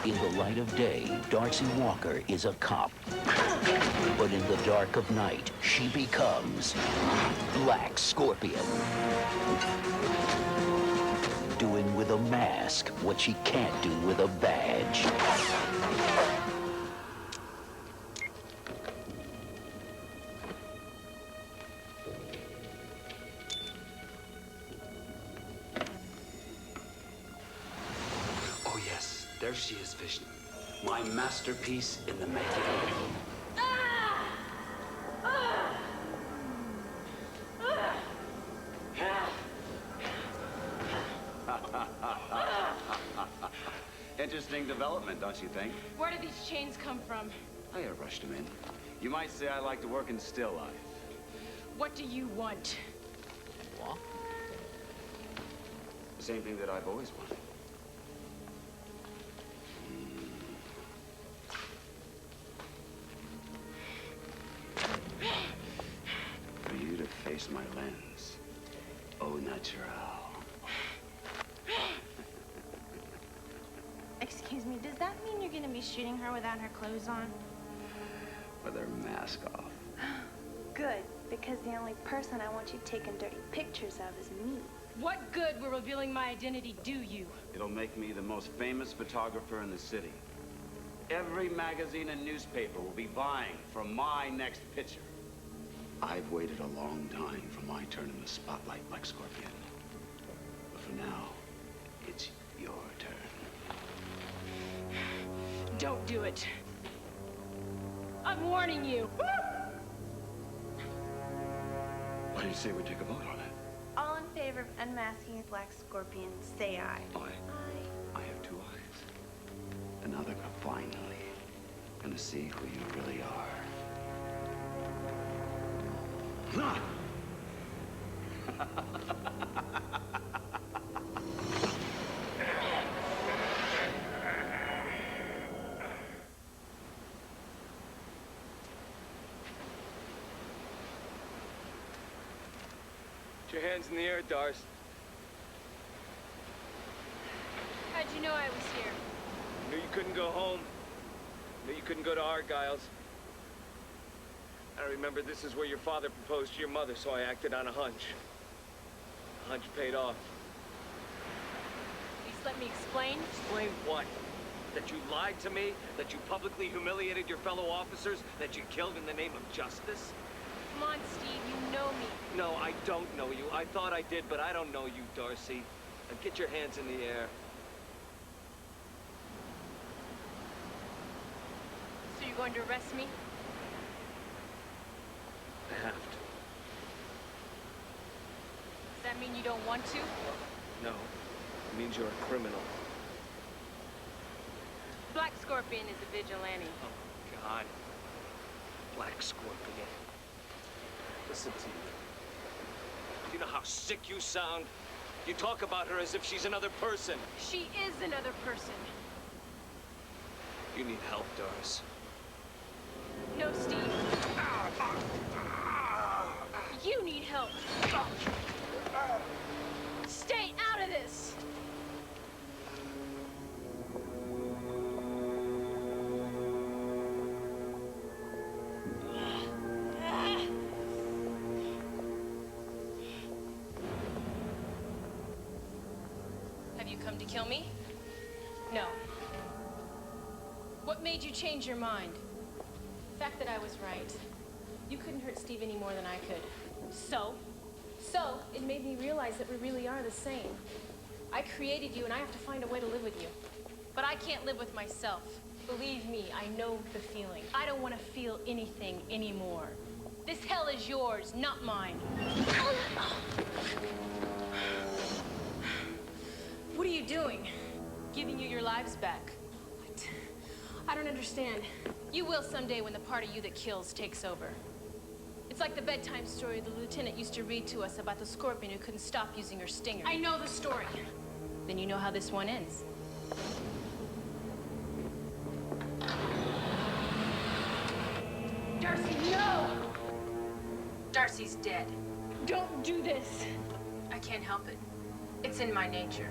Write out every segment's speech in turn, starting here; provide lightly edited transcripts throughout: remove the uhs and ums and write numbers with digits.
In the light of day, Darcy Walker is a cop. But in the dark of night, she becomes Black Scorpion. Doing with a mask what she can't do with a badge. Oh yes, there she is, Vision. My masterpiece in the making. Interesting development, don't you think? Where did these chains come from? I rushed them in. You might say I like to work in still life. What do you want? What? The same thing that I've always wanted. For you to face my lens. Au natural. Excuse me, does that mean you're gonna be shooting her without her clothes on? With her mask off. Good, because the only person I want you taking dirty pictures of is me. What good will revealing my identity do you? It'll make me the most famous photographer in the city. Every magazine and newspaper will be vying for my next picture. I've waited a long time for my turn in the spotlight, Black Scorpion. But for now, it's your turn. Don't do it. I'm warning you. Why do you say we take a vote on it? All in favor of unmasking the Black Scorpion, say aye. I have two eyes. And now they're finally gonna see who you really are. Put your hands in the air, Darce. How'd you know I was here? Knew you couldn't go home. Knew you couldn't go to Argyle's. I remember this is where your father proposed to your mother, so I acted on a hunch. The hunch paid off. Please let me explain. Explain what? That you lied to me? That you publicly humiliated your fellow officers? That you killed in the name of justice? Come on, Steve, you know me. No, I don't know you. I thought I did, but I don't know you, Darcy. Now get your hands in the air. So you're going to arrest me? I have to. Does that mean you don't want to? No. It means you're a criminal. Black Scorpion is a vigilante. Oh, God. Black Scorpion. Listen to you. Do you know how sick you sound? You talk about her as if she's another person. She is another person. You need help, Doris. No, Steve. You need help. Stay out of this. Have you come to kill me? No. What made you change your mind? The fact that I was right. You couldn't hurt Steve any more than I could. So it made me realize that we really are the same. I created you and I have to find a way to live with you. But I can't live with myself. Believe me, I know the feeling. I don't want to feel anything anymore. This hell is yours, not mine. What are you doing? Giving you your lives back. What? I don't understand. You will someday when the part of you that kills takes over. It's like the bedtime story the lieutenant used to read to us about the scorpion who couldn't stop using her stinger. I know the story. Then you know how this one ends. Darcy, no! Darcy's dead. Don't do this. I can't help it. It's in my nature.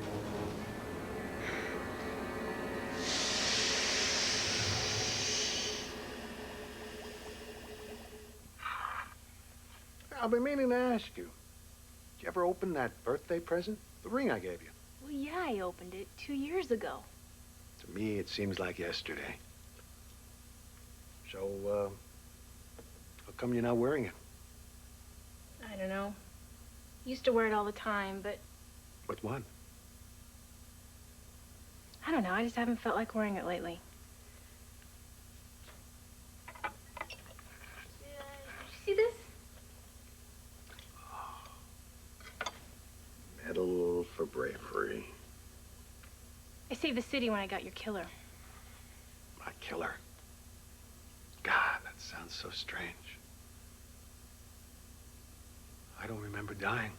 I've been meaning to ask you. Did you ever open that birthday present? The ring I gave you? Well, yeah, I opened it 2 years ago. To me, it seems like yesterday. So, how come you're not wearing it? I don't know. Used to wear it all the time, but But what? I don't know. I just haven't felt like wearing it lately. Did you see this? Medal for bravery. I saved the city when I got your killer. My killer. God, that sounds so strange. I don't remember dying.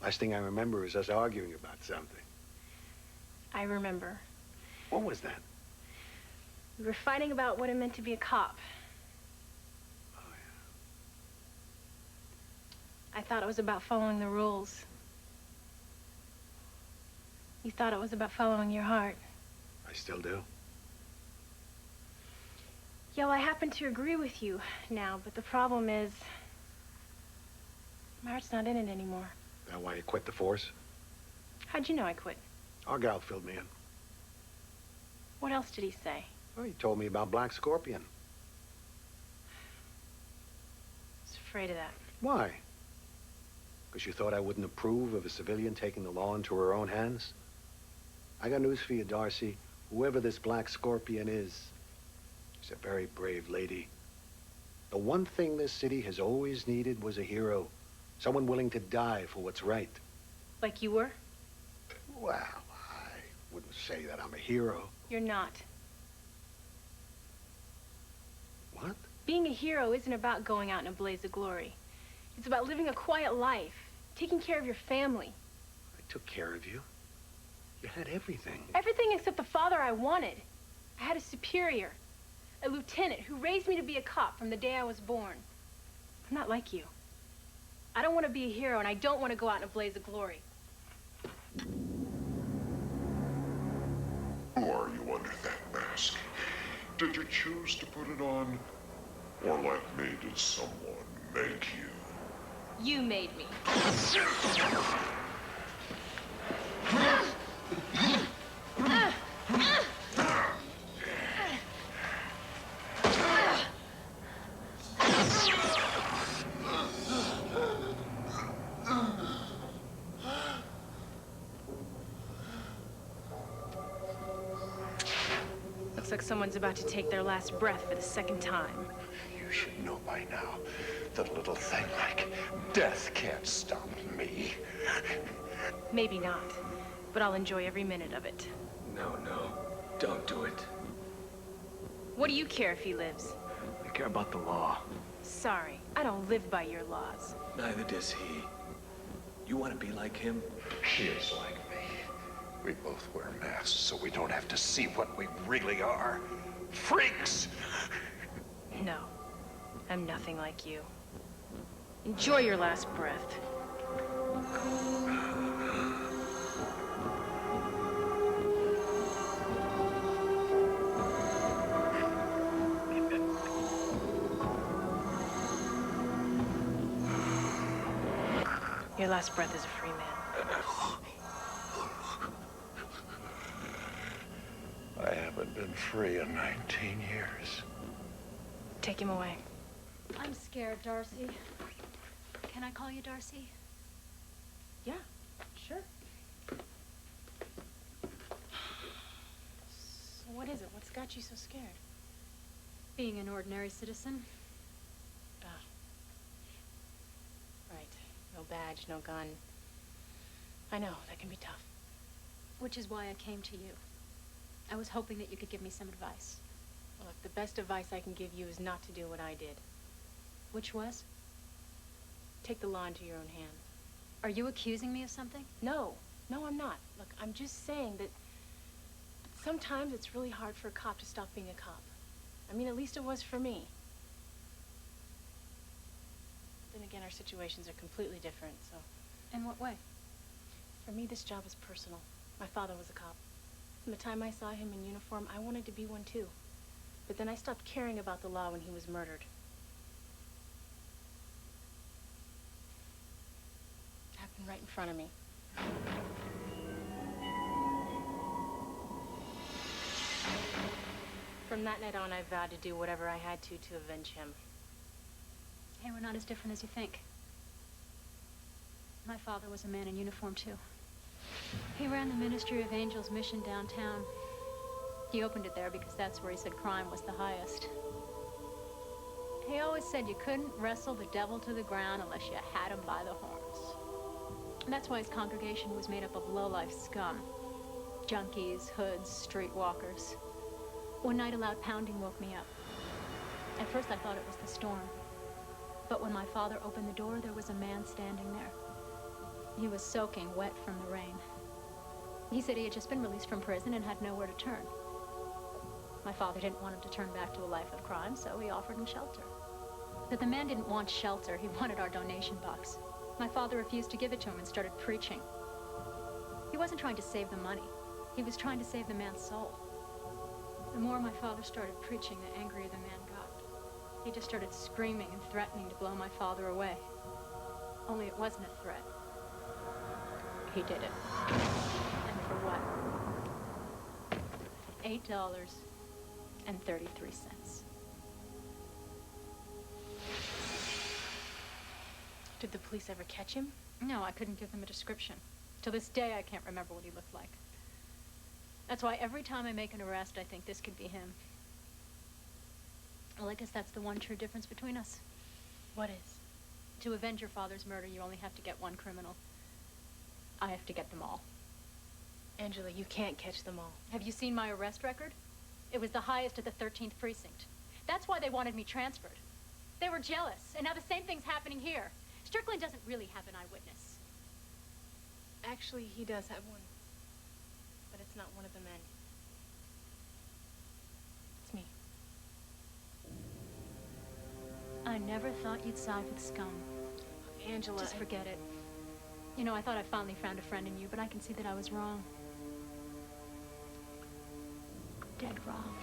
Last thing I remember is us arguing about something. I remember. What was that? We were fighting about what it meant to be a cop. Oh, yeah. I thought it was about following the rules. You thought it was about following your heart. I still do. Yeah, well, I happen to agree with you now, but the problem is my heart's not in it anymore. That why you quit the force? How'd you know I quit? Argyle filled me in. What else did he say? Well, he told me about Black Scorpion. I was afraid of that. Why? Because you thought I wouldn't approve of a civilian taking the law into her own hands? I got news for you, Darcy. Whoever this Black Scorpion is, she's a very brave lady. The one thing this city has always needed was a hero. Someone willing to die for what's right. Like you were? Well, I wouldn't say that I'm a hero. You're not. What? Being a hero isn't about going out in a blaze of glory. It's about living a quiet life, taking care of your family. I took care of you. You had everything. Everything except the father I wanted. I had a superior, a lieutenant who raised me to be a cop from the day I was born. I'm not like you. I don't want to be a hero, and I don't want to go out in a blaze of glory. Who are you under that mask? Did you choose to put it on? Or like me, did someone make you? You made me. Looks like someone's about to take their last breath for the second time. You should know by now that a little thing like death can't stop me. Maybe not, but I'll enjoy every minute of it. No, don't do it. What do you care if he lives? I care about the law. Sorry, I don't live by your laws. Neither does he. You want to be like him? She is like me. We both wear masks so we don't have to see what we really are. Freaks! No, I'm nothing like you. Enjoy your last breath. Your last breath as a free man. I haven't been free in 19 years. Take him away. I'm scared, Darcy. Can I call you Darcy? Yeah, sure. So what is it? What's got you so scared? Being an ordinary citizen. Ah. Right. No badge, no gun. I know, that can be tough. Which is why I came to you. I was hoping that you could give me some advice. Well, look, the best advice I can give you is not to do what I did. Which was? Take the law into your own hands. Are you accusing me of something? No, I'm not. Look, I'm just saying that sometimes it's really hard for a cop to stop being a cop. I mean, at least it was for me. Then again, our situations are completely different, so. In what way? For me, this job is personal. My father was a cop. From the time I saw him in uniform, I wanted to be one too. But then I stopped caring about the law when he was murdered. and right in front of me. From that night on, I vowed to do whatever I had to avenge him. Hey, we're not as different as you think. My father was a man in uniform, too. He ran the Ministry of Angels mission downtown. He opened it there because that's where he said crime was the highest. He always said you couldn't wrestle the devil to the ground unless you had him by the horns. And that's why his congregation was made up of low-life scum. Junkies, hoods, streetwalkers. One night, a loud pounding woke me up. At first, I thought it was the storm. But when my father opened the door, there was a man standing there. He was soaking wet from the rain. He said he had just been released from prison and had nowhere to turn. My father didn't want him to turn back to a life of crime, so he offered him shelter. But the man didn't want shelter. He wanted our donation box. My father refused to give it to him and started preaching. He wasn't trying to save the money. He was trying to save the man's soul. The more my father started preaching, the angrier the man got. He just started screaming and threatening to blow my father away. Only it wasn't a threat. He did it. And for what? $8.33. Did the police ever catch him? No, I couldn't give them a description. To this day, I can't remember what he looked like. That's why every time I make an arrest, I think this could be him. Well, I guess that's the one true difference between us. What is? To avenge your father's murder, you only have to get one criminal. I have to get them all. Angela, you can't catch them all. Have you seen my arrest record? It was the highest at the 13th precinct. That's why they wanted me transferred. They were jealous, and now the same thing's happening here. Strickland doesn't really have an eyewitness. Actually, he does have one. But it's not one of the men. It's me. I never thought you'd side with scum. Angela, Just forget it. You know, I thought I finally found a friend in you, but I can see that I was wrong. Dead wrong.